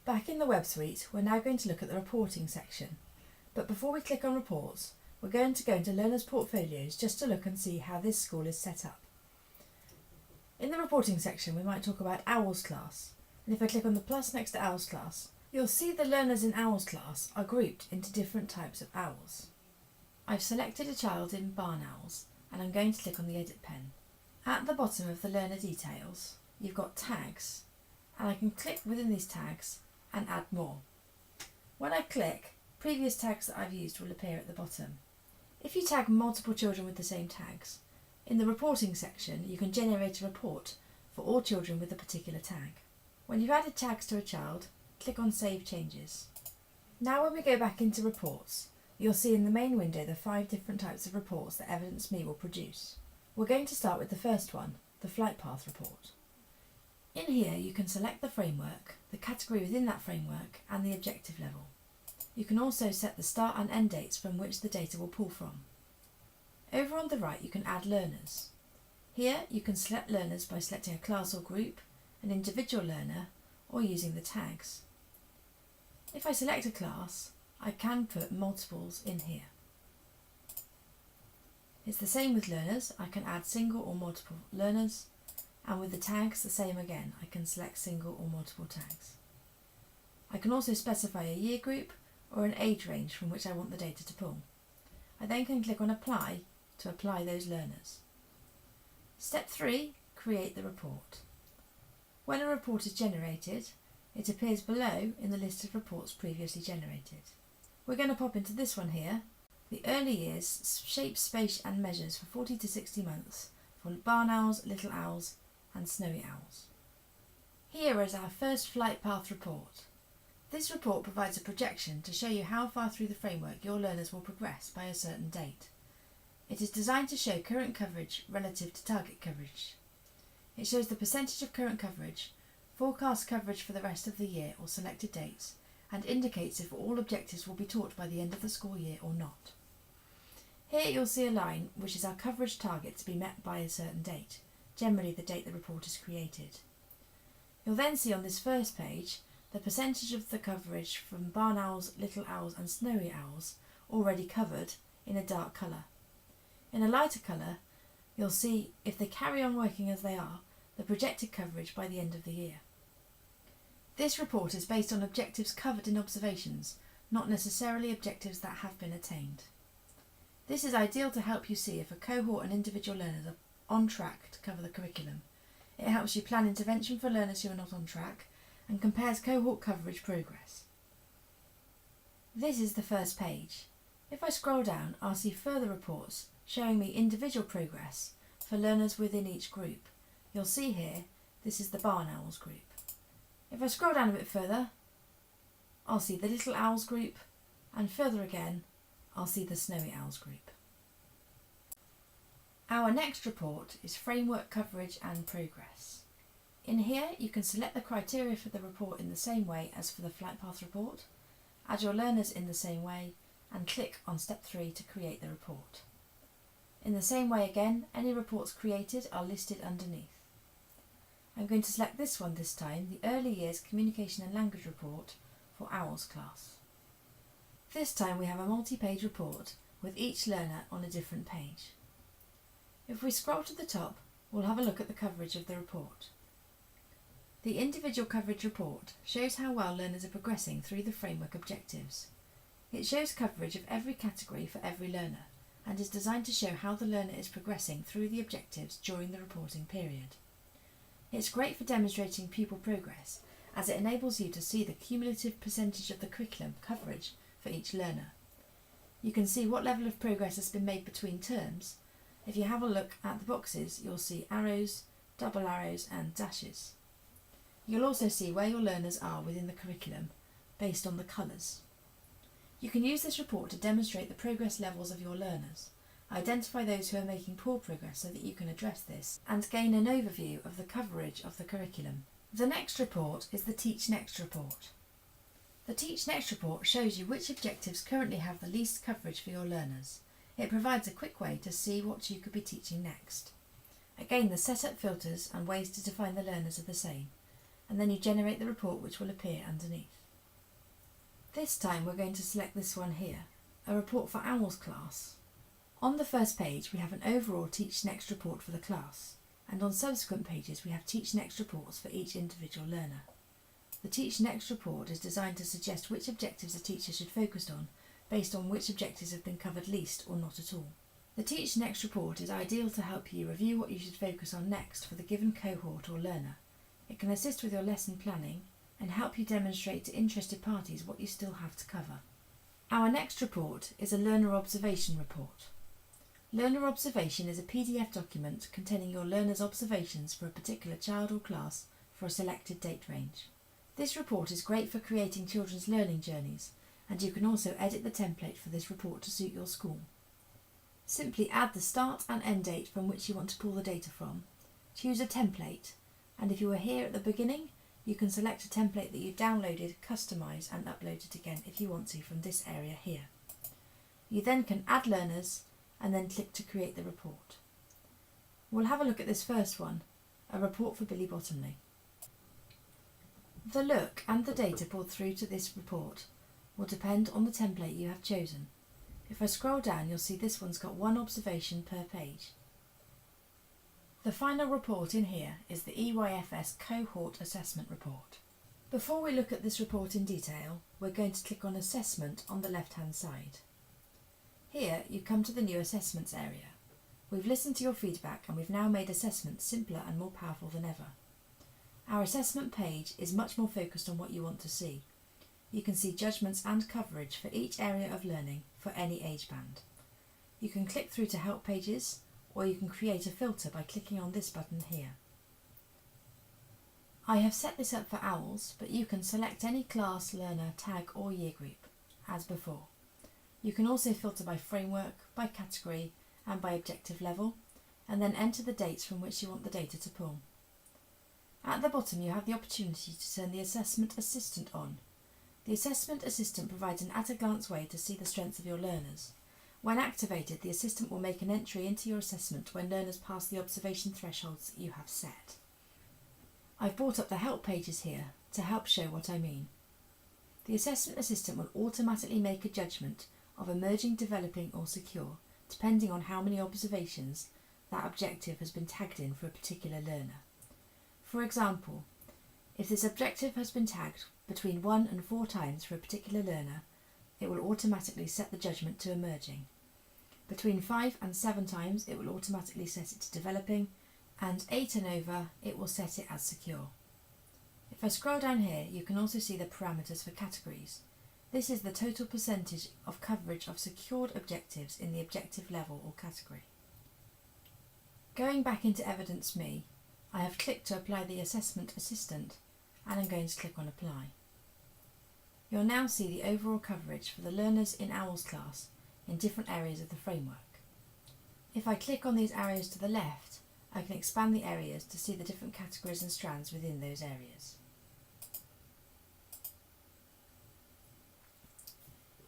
Back in the web suite, we're now going to look at the reporting section. But before we click on reports, we're going to go into learners' portfolios just to look and see how this school is set up. In the reporting section, we might talk about Owls class. And if I click on the plus next to Owls class, you'll see the learners in Owls class are grouped into different types of owls. I've selected a child in Barn Owls and I'm going to click on the edit pen. At the bottom of the learner details, you've got tags, and I can click within these tags and add more. When I click, previous tags that I've used will appear at the bottom. If you tag multiple children with the same tags, in the reporting section you can generate a report for all children with a particular tag. When you've added tags to a child, click on Save Changes. Now when we go back into reports, you'll see in the main window the 5 different types of reports that Evidence Me will produce. We're going to start with the first one, the Flight Path Report. In here you can select the framework, the category within that framework and the objective level. You can also set the start and end dates from which the data will pull from. Over on the right you can add learners. Here you can select learners by selecting a class or group, an individual learner, or using the tags. If I select a class, I can put multiples in here. It's the same with learners. I can add single or multiple learners, and with the tags the same again. I can select single or multiple tags. I can also specify a year group or an age range from which I want the data to pull. I then can click on Apply to apply those learners. Step 3, create the report. When a report is generated, it appears below in the list of reports previously generated. We're going to pop into this one here, the early years shapes, space and measures for 40 to 60 months for barn owls, little owls and snowy owls. Here is our first flight path report. This report provides a projection to show you how far through the framework your learners will progress by a certain date. It is designed to show current coverage relative to target coverage. It shows the percentage of current coverage, forecast coverage for the rest of the year or selected dates, and indicates if all objectives will be taught by the end of the school year or not. Here you'll see a line which is our coverage target to be met by a certain date, generally the date the report is created. You'll then see on this first page the percentage of the coverage from barn owls, little owls and snowy owls already covered in a dark colour. In a lighter colour, you'll see, if they carry on working as they are, the projected coverage by the end of the year. This report is based on objectives covered in observations, not necessarily objectives that have been attained. This is ideal to help you see if a cohort and individual learners are on track to cover the curriculum. It helps you plan intervention for learners who are not on track and compares cohort coverage progress. This is the first page. If I scroll down, I'll see further reports showing me individual progress for learners within each group. You'll see here, this is the Barn Owls group. If I scroll down a bit further, I'll see the Little Owls group, and further again, I'll see the Snowy Owls group. Our next report is Framework Coverage and Progress. In here, you can select the criteria for the report in the same way as for the Flight Path report, add your learners in the same way, and click on Step 3 to create the report. In the same way again, any reports created are listed underneath. I'm going to select this one this time, the Early Years Communication and Language Report for Owls class. This time we have a multi-page report with each learner on a different page. If we scroll to the top, we'll have a look at the coverage of the report. The individual coverage report shows how well learners are progressing through the framework objectives. It shows coverage of every category for every learner and is designed to show how the learner is progressing through the objectives during the reporting period. It's great for demonstrating pupil progress as it enables you to see the cumulative percentage of the curriculum coverage for each learner. You can see what level of progress has been made between terms. If you have a look at the boxes, you'll see arrows, double arrows and dashes. You'll also see where your learners are within the curriculum based on the colours. You can use this report to demonstrate the progress levels of your learners, identify those who are making poor progress so that you can address this, and gain an overview of the coverage of the curriculum. The next report is the Teach Next report. The Teach Next report shows you which objectives currently have the least coverage for your learners. It provides a quick way to see what you could be teaching next. Again, the setup filters and ways to define the learners are the same. and then you generate the report which will appear underneath. This time we're going to select this one here, a report for Owl's class. On the first page we have an overall Teach Next report for the class, and on subsequent pages we have Teach Next reports for each individual learner. The Teach Next report is designed to suggest which objectives a teacher should focus on based on which objectives have been covered least or not at all. The Teach Next report is ideal to help you review what you should focus on next for the given cohort or learner. It can assist with your lesson planning and help you demonstrate to interested parties what you still have to cover. Our next report is a Learner Observation report. Learner Observation is a PDF document containing your learner's observations for a particular child or class for a selected date range. This report is great for creating children's learning journeys, and you can also edit the template for this report to suit your school. Simply add the start and end date from which you want to pull the data from, choose a template, and if you were here at the beginning, you can select a template that you downloaded, customise and upload it again if you want to from this area here. You then can add learners and then click to create the report. We'll have a look at this first one, a report for Billy Bottomley. The look and the data pulled through to this report will depend on the template you have chosen. If I scroll down, you'll see this one's got one observation per page. The final report in here is the EYFS Cohort Assessment Report. Before we look at this report in detail, we're going to click on Assessment on the left-hand side. Here you come to the New Assessments area. We've listened to your feedback and we've now made assessments simpler and more powerful than ever. Our assessment page is much more focused on what you want to see. You can see judgments and coverage for each area of learning for any age band. You can click through to help pages, or you can create a filter by clicking on this button here. I have set this up for Owls, but you can select any class, learner, tag or year group, as before. You can also filter by framework, by category and by objective level, and then enter the dates from which you want the data to pull. At the bottom you have the opportunity to turn the Assessment Assistant on. The Assessment Assistant provides an at-a-glance way to see the strengths of your learners. When activated, the assistant will make an entry into your assessment when learners pass the observation thresholds that you have set. I've brought up the help pages here to help show what I mean. The Assessment Assistant will automatically make a judgment of emerging, developing or secure, depending on how many observations that objective has been tagged in for a particular learner. For example, if this objective has been tagged between 1 and 4 times for a particular learner, it will automatically set the judgment to emerging. Between 5 and 7 times, it will automatically set it to developing, and 8 and over, it will set it as secure. If I scroll down here, you can also see the parameters for categories. This is the total percentage of coverage of secured objectives in the objective level or category. Going back into Evidence Me, I have clicked to apply the Assessment Assistant, and I'm going to click on Apply. You'll now see the overall coverage for the learners in Owl's class in different areas of the framework. If I click on these areas to the left, I can expand the areas to see the different categories and strands within those areas.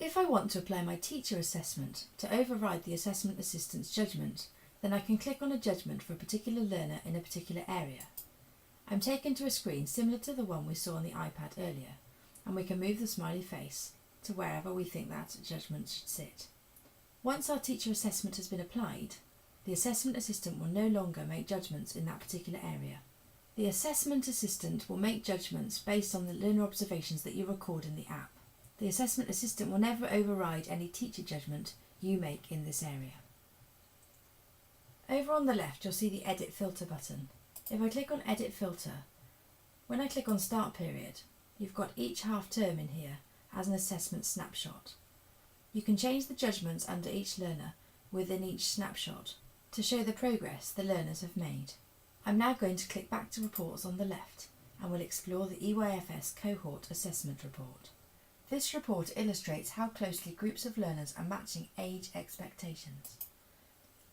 If I want to apply my teacher assessment to override the Assessment Assistant's judgment, then I can click on a judgment for a particular learner in a particular area. I'm taken to a screen similar to the one we saw on the iPad earlier, and we can move the smiley face to wherever we think that judgment should sit. Once our teacher assessment has been applied, the Assessment Assistant will no longer make judgments in that particular area. The Assessment Assistant will make judgments based on the learner observations that you record in the app. The Assessment Assistant will never override any teacher judgment you make in this area. Over on the left, you'll see the Edit Filter button. If I click on Edit Filter, when I click on Start Period, you've got each half term in here as an assessment snapshot. You can change the judgments under each learner within each snapshot to show the progress the learners have made. I'm now going to click back to Reports on the left and we'll explore the EYFS Cohort Assessment Report. This report illustrates how closely groups of learners are matching age expectations.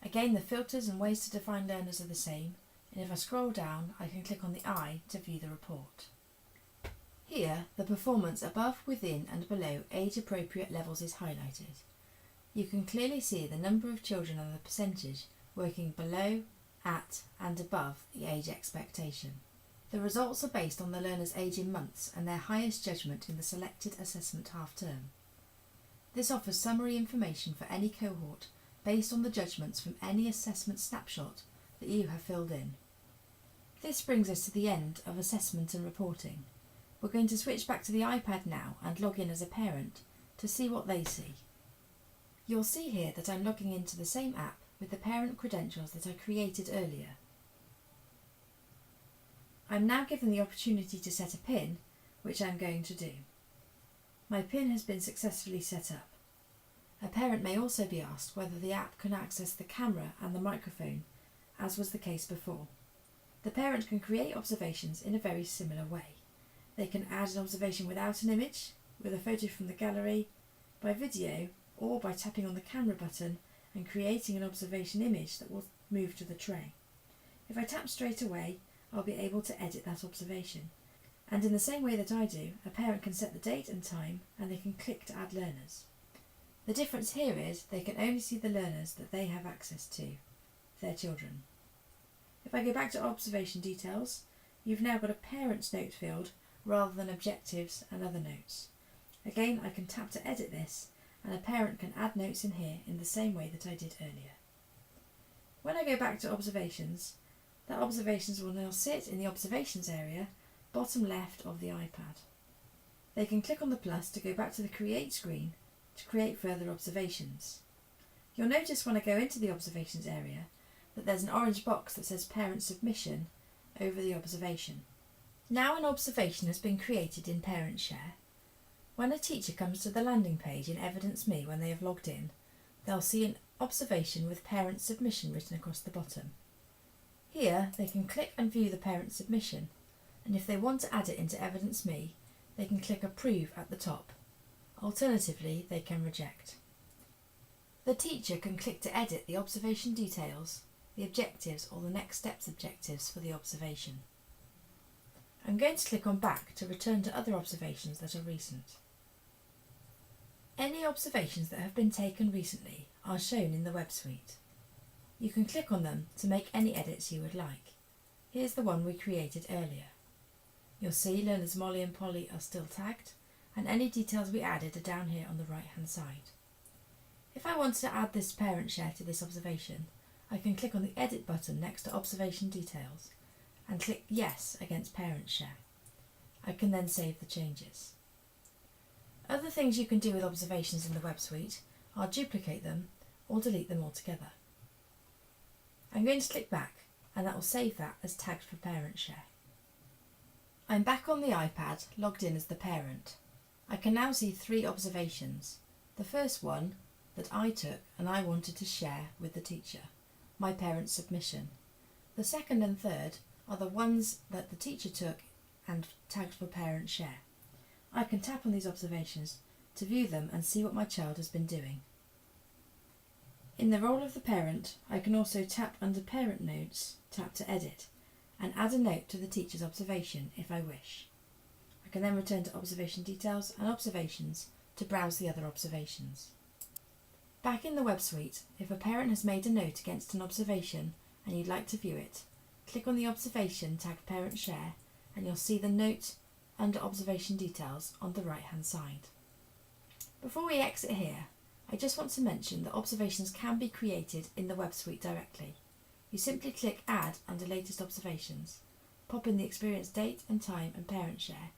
Again, the filters and ways to define learners are the same, and if I scroll down, I can click on the eye to view the report. Here, the performance above, within and below age-appropriate levels is highlighted. You can clearly see the number of children and the percentage working below, at and above the age expectation. The results are based on the learner's age in months and their highest judgment in the selected assessment half-term. This offers summary information for any cohort based on the judgments from any assessment snapshot that you have filled in. This brings us to the end of assessment and reporting. We're going to switch back to the iPad now and log in as a parent to see what they see. You'll see here that I'm logging into the same app with the parent credentials that I created earlier. I'm now given the opportunity to set a PIN, which I'm going to do. My PIN has been successfully set up. A parent may also be asked whether the app can access the camera and the microphone, as was the case before. The parent can create observations in a very similar way. They can add an observation without an image, with a photo from the gallery, by video, or by tapping on the camera button and creating an observation image that will move to the tray. If I tap straight away, I'll be able to edit that observation. And in the same way that I do, a parent can set the date and time, and they can click to add learners. The difference here is they can only see the learners that they have access to, their children. If I go back to observation details, you've now got a parent's note field rather than objectives and other notes. Again, I can tap to edit this, and a parent can add notes in here in the same way that I did earlier. When I go back to observations, that observations will now sit in the observations area, bottom left of the iPad. They can click on the plus to go back to the create screen to create further observations. You'll notice when I go into the observations area that there's an orange box that says parent submission over the observation. Now an observation has been created in Parent Share. When a teacher comes to the landing page in Evidence Me when they have logged in, they'll see an observation with parent submission written across the bottom. Here they can click and view the parent submission, and if they want to add it into Evidence Me, they can click Approve at the top. Alternatively, they can reject. The teacher can click to edit the observation details, the objectives or the next steps objectives for the observation. I'm going to click on Back to return to other observations that are recent. Any observations that have been taken recently are shown in the web suite. You can click on them to make any edits you would like. Here's the one we created earlier. You'll see learners Molly and Polly are still tagged, and any details we added are down here on the right hand side. If I wanted to add this parent share to this observation, I can click on the Edit button next to Observation Details and click Yes against Parent Share. I can then save the changes. Other things you can do with observations in the web suite are duplicate them or delete them altogether. I'm going to click back, and that will save that as tagged for Parent Share. I'm back on the iPad, logged in as the parent. I can now see 3 observations. The first one that I took and I wanted to share with the teacher, my parent submission. The second and third are the ones that the teacher took and tagged for Parent Share. I can tap on these observations to view them and see what my child has been doing. In the role of the parent, I can also tap under Parent Notes, tap to edit, and add a note to the teacher's observation if I wish. I can then return to Observation Details and Observations to browse the other observations. Back in the web suite, if a parent has made a note against an observation and you'd like to view it, click on the observation tagged Parent Share and you'll see the note under Observation Details on the right hand side. Before we exit here, I just want to mention that observations can be created in the web suite directly. You simply click Add under Latest Observations, pop in the experience date and time and Parent Share,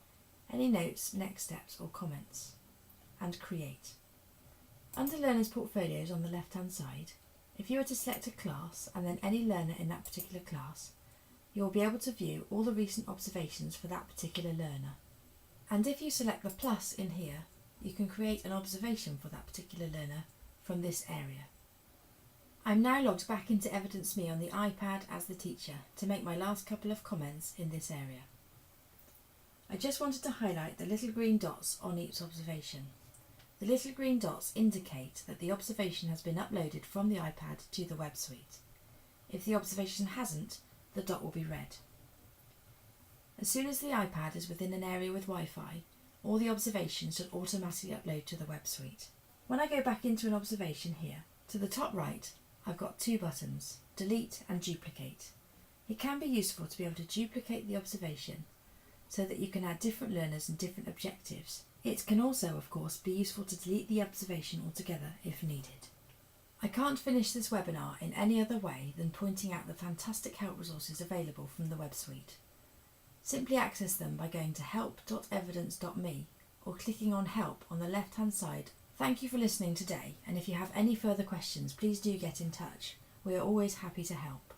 any notes, next steps or comments, and create. Under Learners Portfolios on the left hand side, if you were to select a class and then any learner in that particular class, you will be able to view all the recent observations for that particular learner. And if you select the plus in here, you can create an observation for that particular learner from this area. I'm now logged back into Evidence Me on the iPad as the teacher to make my last couple of comments in this area. I just wanted to highlight the little green dots on each observation. The little green dots indicate that the observation has been uploaded from the iPad to the web suite. If the observation hasn't, the dot will be red. As soon as the iPad is within an area with Wi-Fi, all the observations should automatically upload to the web suite. When I go back into an observation here, to the top right, I've got 2 buttons, Delete and Duplicate. It can be useful to be able to duplicate the observation so that you can add different learners and different objectives. It can also, of course, be useful to delete the observation altogether if needed. I can't finish this webinar in any other way than pointing out the fantastic help resources available from the web suite. Simply access them by going to help.evidence.me or clicking on Help on the left-hand side. Thank you for listening today, and if you have any further questions, please do get in touch. We are always happy to help.